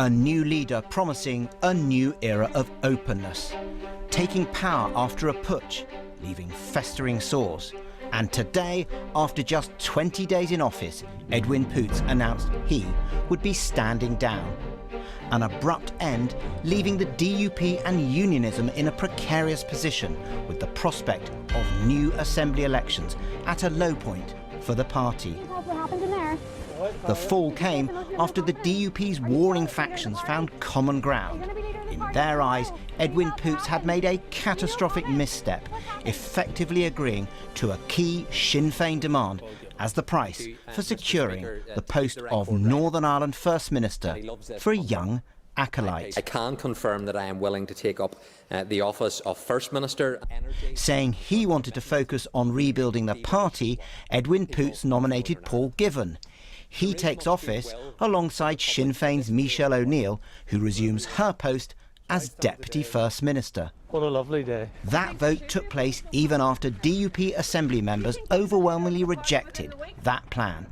A new leader promising a new era of openness, taking power after a putsch, leaving festering sores. And today, after just 20 days in office, Edwin Poots announced he would be standing down. An abrupt end, leaving the DUP and unionism in a precarious position with the prospect of new assembly elections at a low point for the party. What happened in there? The fall came after the DUP's warring factions found common ground. In their eyes, Edwin Poots had made a catastrophic misstep, effectively agreeing to a key Sinn Fein demand as the price for securing the post of Northern Ireland First Minister for a young acolyte. I can confirm that I am willing to take up the office of First Minister. Saying he wanted to focus on rebuilding the party, Edwin Poots nominated Paul Givan. He takes office alongside Sinn Féin's Michelle O'Neill, who resumes her post as Deputy First Minister. What a lovely day. That vote took place even after DUP Assembly members overwhelmingly rejected that plan.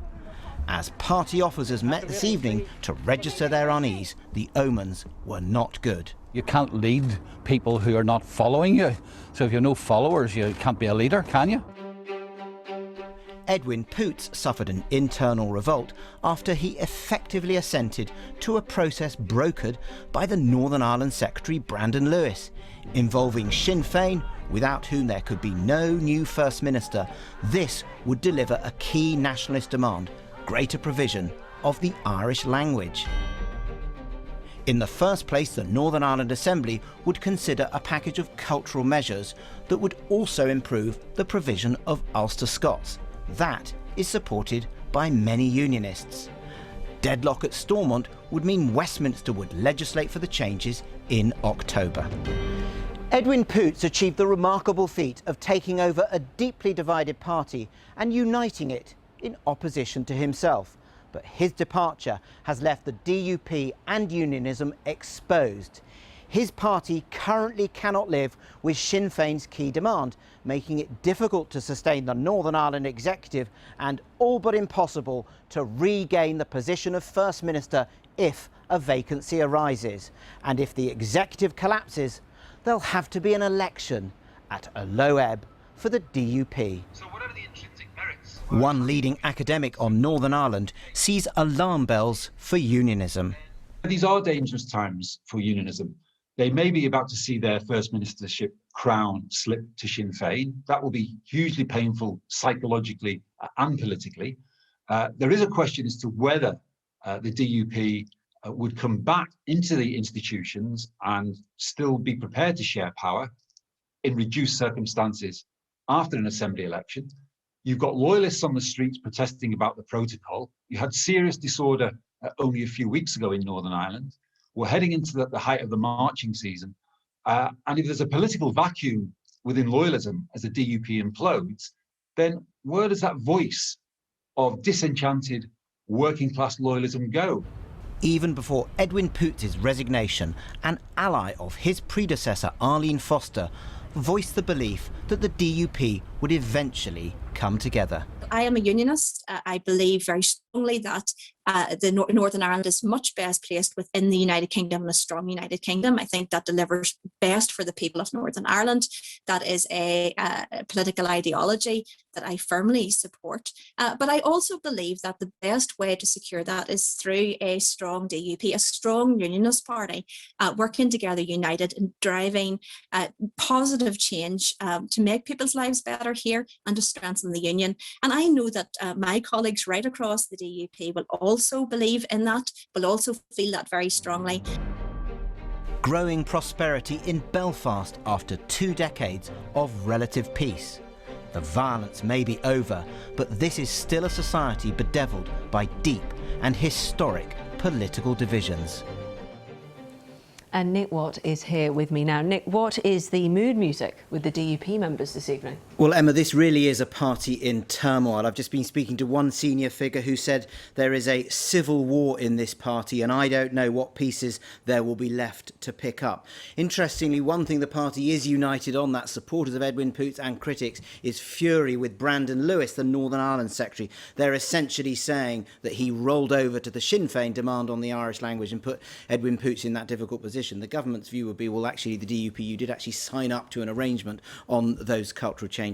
As party officers met this evening to register their unease, the omens were not good. You can't lead people who are not following you. So if you have no followers, you can't be a leader, can you? Edwin Poots suffered an internal revolt after he effectively assented to a process brokered by the Northern Ireland Secretary Brandon Lewis, involving Sinn Fein, without whom there could be no new First Minister. This would deliver a key nationalist demand: greater provision of the Irish language. In the first place, the Northern Ireland Assembly would consider a package of cultural measures that would also improve the provision of Ulster Scots. That is supported by many unionists. Deadlock at Stormont would mean Westminster would legislate for the changes in October. Edwin Poots achieved the remarkable feat of taking over a deeply divided party and uniting it in opposition to himself. But his departure has left the DUP and unionism exposed. His party currently cannot live with Sinn Féin's key demand, making it difficult to sustain the Northern Ireland executive and all but impossible to regain the position of First Minister if a vacancy arises. And if the executive collapses, there'll have to be an election at a low ebb for the DUP. So whatever the intrinsic merits. One leading academic on Northern Ireland sees alarm bells for unionism. These are dangerous times for unionism. They may be about to see their First Ministership crown slip to Sinn Féin. That will be hugely painful psychologically and politically. There is a question as to whether the DUP would come back into the institutions and still be prepared to share power in reduced circumstances after an assembly election. You've got loyalists on the streets protesting about the protocol. You had serious disorder only a few weeks ago in Northern Ireland. We're heading into the height of the marching season. And if there's a political vacuum within loyalism as the DUP implodes, then where does that voice of disenchanted working class loyalism go? Even before Edwin Poots' resignation, an ally of his predecessor, Arlene Foster, voiced the belief that the DUP would eventually come together. I am a unionist. I believe very strongly that Northern Ireland is much best placed within the United Kingdom and a strong United Kingdom. I think that delivers best for the people of Northern Ireland. That is a political ideology that I firmly support. But I also believe that the best way to secure that is through a strong DUP, a strong unionist party, working together united and driving positive change to make people's lives better here and to strengthen the union. And I know that my colleagues right across the DUP will also believe in that, will also feel that very strongly. Growing prosperity in Belfast after 2 decades of relative peace. The violence may be over, but this is still a society bedevilled by deep and historic political divisions. And Nick Watt is here with me now. Nick, what is the mood music with the DUP members this evening? Well, Emma, this really is a party in turmoil. I've just been speaking to one senior figure who said there is a civil war in this party, and I don't know what pieces there will be left to pick up. Interestingly, one thing the party is united on, that supporters of Edwin Poots and critics, is fury with Brandon Lewis, the Northern Ireland Secretary. They're essentially saying that he rolled over to the Sinn Fein demand on the Irish language and put Edwin Poots in that difficult position. The government's view would be, well, actually, the DUP, you did actually sign up to an arrangement on those cultural changes.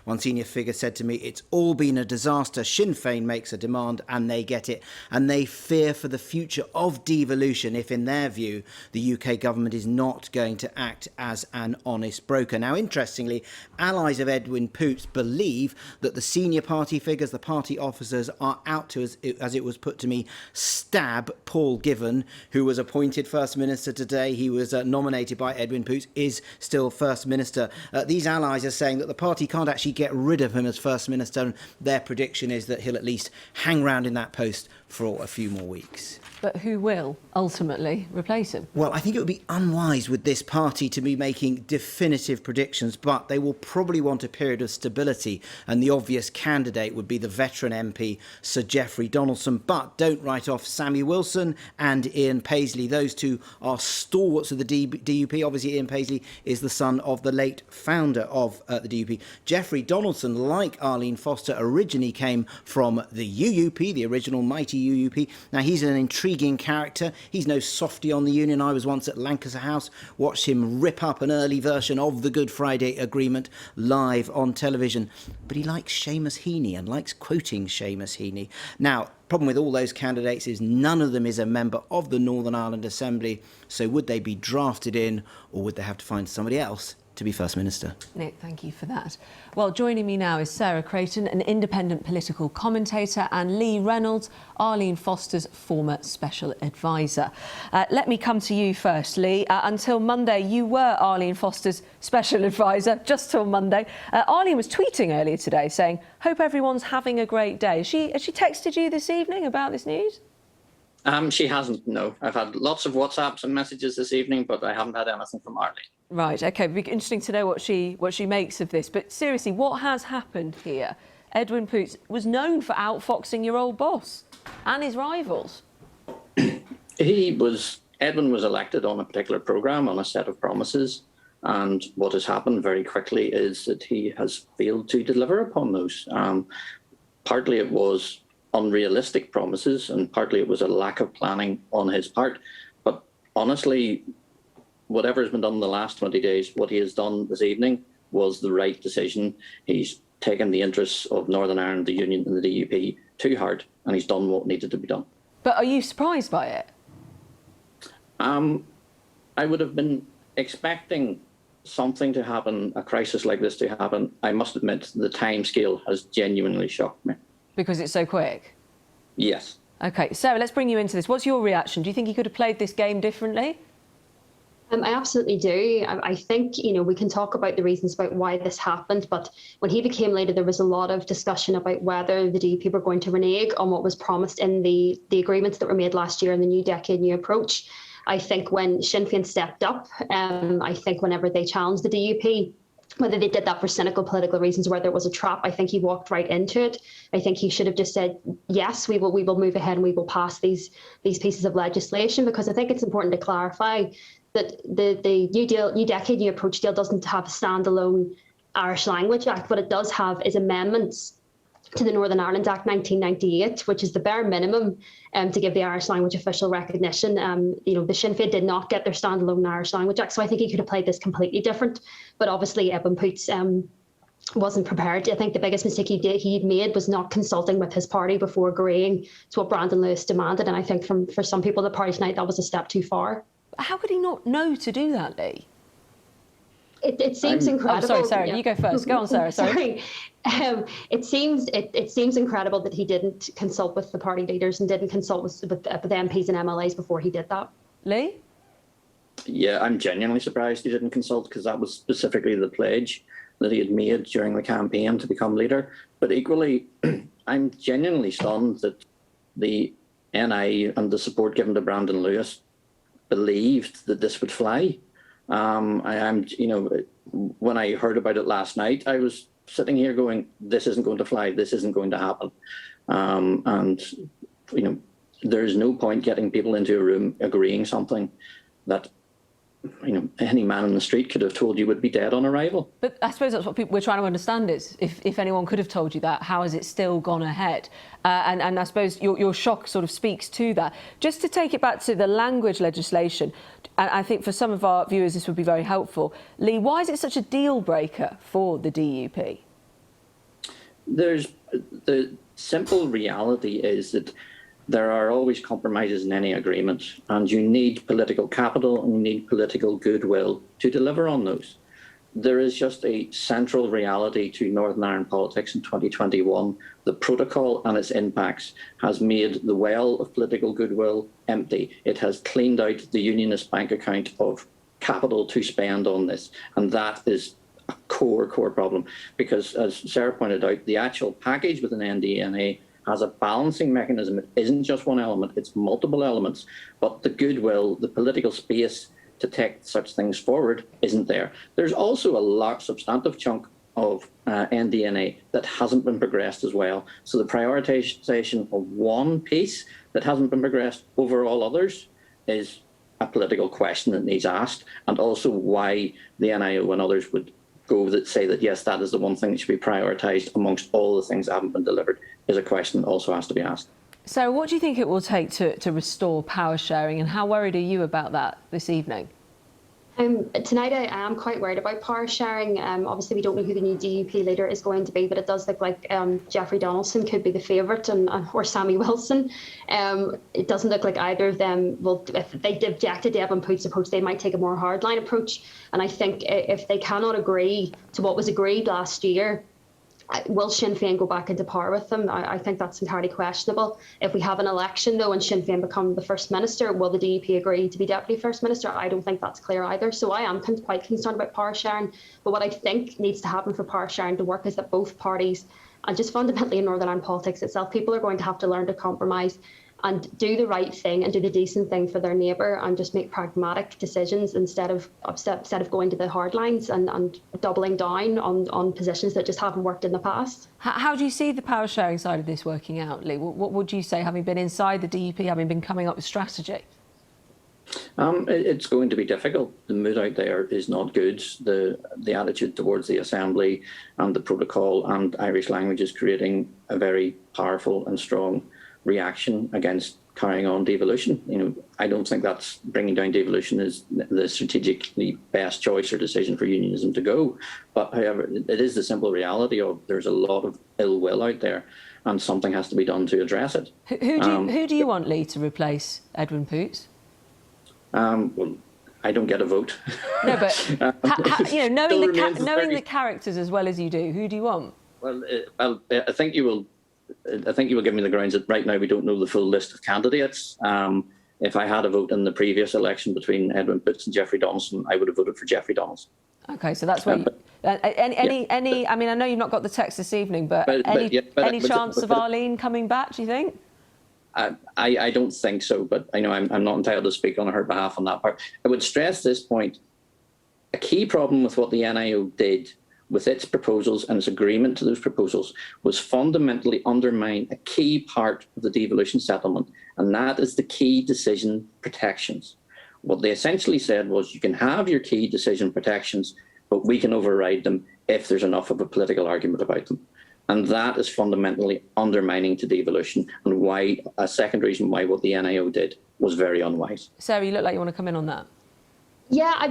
One senior figure said to me, it's all been a disaster. Sinn Féin makes a demand and they get it. And they fear for the future of devolution if, in their view, the UK government is not going to act as an honest broker. Now, interestingly, allies of Edwin Poots believe that the senior party figures, the party officers, are out to, as it was put to me, stab Paul Givan, who was appointed First Minister today. He was nominated by Edwin Poots, is still First Minister. These allies are saying that the party can't actually get rid of him as First Minister, and their prediction is that he'll at least hang around in that post for a few more weeks. But who will ultimately replace him? Well, I think it would be unwise with this party to be making definitive predictions, but they will probably want a period of stability, and the obvious candidate would be the veteran MP, Sir Geoffrey Donaldson. But don't write off Sammy Wilson and Ian Paisley. Those two are stalwarts of the DUP. Obviously, Ian Paisley is the son of the late founder of the DUP. Geoffrey Donaldson, like Arlene Foster, originally came from the UUP, the original mighty UUP. Now, he's an intriguing character. He's no softy on the Union. I was once at Lancaster House, watched him rip up an early version of the Good Friday Agreement live on television. But he likes Seamus Heaney and likes quoting Seamus Heaney. Now, problem with all those candidates is none of them is a member of the Northern Ireland Assembly. So would they be drafted in, or would they have to find somebody else to be First Minister? Nick, thank you for that. Well, joining me now is Sarah Creighton, an independent political commentator, and Lee Reynolds, Arlene Foster's former special advisor. Let me come to you first, Lee. Until Monday, you were Arlene Foster's special advisor, just till Monday. Arlene was tweeting earlier today saying, hope everyone's having a great day. Has she texted you this evening about this news? She hasn't, no. I've had lots of WhatsApps and messages this evening, but I haven't had anything from Arlene. Right, OK. It'd be interesting to know what she makes of this. But seriously, what has happened here? Edwin Poots was known for outfoxing your old boss and his rivals. Edwin was elected on a particular programme, on a set of promises. And what has happened very quickly is that he has failed to deliver upon those. Partly it was unrealistic promises, and partly it was a lack of planning on his part. But honestly, whatever has been done in the last 20 days, what he has done this evening was the right decision. He's taken the interests of Northern Ireland, the Union and the DUP too hard, and he's done what needed to be done. But are you surprised by it? I would have been expecting something to happen, a crisis like this to happen. I must admit, the timescale has genuinely shocked me. Because it's so quick? Yes. OK, Sarah, let's bring you into this. What's your reaction? Do you think he could have played this game differently? I absolutely do. I think, we can talk about the reasons about why this happened, but when he became leader, there was a lot of discussion about whether the DUP were going to renege on what was promised in the agreements that were made last year in the New Decade, New Approach. I think when Sinn Féin stepped up, I think whenever they challenged the DUP, whether they did that for cynical political reasons or whether it was a trap, I think he walked right into it. I think he should have just said, yes, we will move ahead and we will pass these pieces of legislation, because I think it's important to clarify that the New Decade, New Approach deal doesn't have a standalone Irish Language Act. What it does have is amendments to the Northern Ireland Act 1998, which is the bare minimum to give the Irish language official recognition. The Sinn Féin did not get their standalone Irish Language Act, so I think he could have played this completely different. But obviously, Edwin Poots wasn't prepared. I think the biggest mistake he made was not consulting with his party before agreeing to what Brandon Lewis demanded. And I think for some people at the party tonight, that was a step too far. How could he not know to do that, Lee? It seems incredible. Oh, sorry, Sarah, you go first. Go on, Sarah. Sorry. It seems incredible that he didn't consult with the party leaders and didn't consult with the MPs and MLAs before he did that. Lee? Yeah, I'm genuinely surprised he didn't consult, because that was specifically the pledge that he had made during the campaign to become leader. But equally, I'm genuinely stunned that the NI and the support given to Brandon Lewis believed that this would fly. When I heard about it last night, I was sitting here going, this isn't going to fly, this isn't going to happen. And, you know, there's no point getting people into a room agreeing something that, you know, any man in the street could have told you would be dead on arrival. But I suppose that's what people we're trying to understand is, if anyone could have told you that, how has it still gone ahead? And I suppose your shock sort of speaks to that. Just to take it back to the language legislation, and I think for some of our viewers this would be very helpful. Lee, why is it such a deal breaker for the DUP? The simple reality is that there are always compromises in any agreement, and you need political capital and you need political goodwill to deliver on those. There is just a central reality to Northern Ireland politics in 2021. The protocol and its impacts has made the well of political goodwill empty. It has cleaned out the unionist bank account of capital to spend on this, and that is a core problem, because as Sarah pointed out, the actual package within NDNA has a balancing mechanism. It isn't just one element, it's multiple elements, but the goodwill, the political space to take such things forward isn't there. There's also a substantive chunk of NDNA that hasn't been progressed as well. So the prioritisation of one piece that hasn't been progressed over all others is a political question that needs asked, and also why the NIO and others would go that say that, yes, that is the one thing that should be prioritised amongst all the things that haven't been delivered, is a question that also has to be asked. So what do you think it will take to restore power sharing, and how worried are you about that this evening? Tonight I am quite worried about power sharing. Obviously we don't know who the new DUP leader is going to be, but it does look like Jeffrey Donaldson could be the favourite, or Sammy Wilson. It doesn't look like either of them will. If they objected to Edwin Poots' approach, they might take a more hardline approach. And I think if they cannot agree to what was agreed last year, will Sinn Fein go back into power with them? I think that's entirely questionable. If we have an election, though, and Sinn Fein become the First Minister, will the DUP agree to be Deputy First Minister? I don't think that's clear either. So I am quite concerned about power sharing. But what I think needs to happen for power sharing to work is that both parties, and just fundamentally in Northern Ireland politics itself, people are going to have to learn to compromise and do the right thing and do the decent thing for their neighbour, and just make pragmatic decisions instead of going to the hard lines and doubling down on positions that just haven't worked in the past. How do you see the power sharing side of this working out, Lee? What would you say, having been inside the DUP, having been coming up with strategy? It's going to be difficult. The mood out there is not good. The attitude towards the Assembly and the protocol and Irish language is creating a very powerful and strong reaction against carrying on devolution. You know, I don't think that's bringing down devolution is the strategically best choice or decision for unionism to go. But however, it is the simple reality of there's a lot of ill will out there, and something has to be done to address it. Who do you want, Lee, to replace Edwin Poots? Well, I don't get a vote. No, but you know, knowing the characters as well as you do, who do you want? Well, I think you will give me the grounds that right now we don't know the full list of candidates. If I had a vote in the previous election between Edwin Poots and Jeffrey Donaldson, I would have voted for Jeffrey Donaldson. Okay, so that's where any. I mean, I know you've not got the text this evening, but any chance of Arlene coming back? Do you think? I don't think so, but I know I'm not entitled to speak on her behalf on that part. I would stress this point: a key problem with what the NIO did with its proposals and its agreement to those proposals was fundamentally undermine a key part of the devolution settlement, and that is the key decision protections. What they essentially said was, you can have your key decision protections, but we can override them if there's enough of a political argument about them. And that is fundamentally undermining to devolution, and why a second reason why what the NIO did was very unwise. Sarah, you look like you want to come in on that. Yeah, I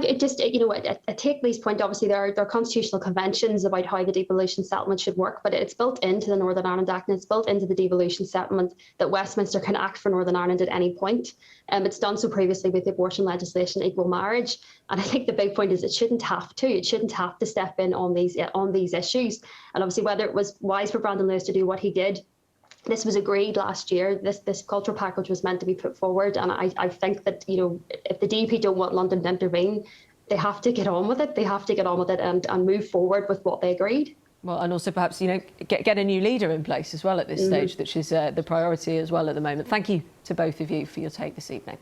take Lee's point. Obviously, there are constitutional conventions about how the devolution settlement should work, but it's built into the Northern Ireland Act, and it's built into the devolution settlement that Westminster can act for Northern Ireland at any point. It's done so previously with the abortion legislation, equal marriage, and I think the big point is it shouldn't have to. It shouldn't have to step in on these issues. And obviously, whether it was wise for Brandon Lewis to do what he did, this was agreed last year. This cultural package was meant to be put forward, and I think that, you know, if the DUP don't want London to intervene, they have to get on with it. They have to get on with it and move forward with what they agreed. Well, and also perhaps, you know, get a new leader in place as well at this stage, which is the priority as well at the moment. Thank you to both of you for your take this evening.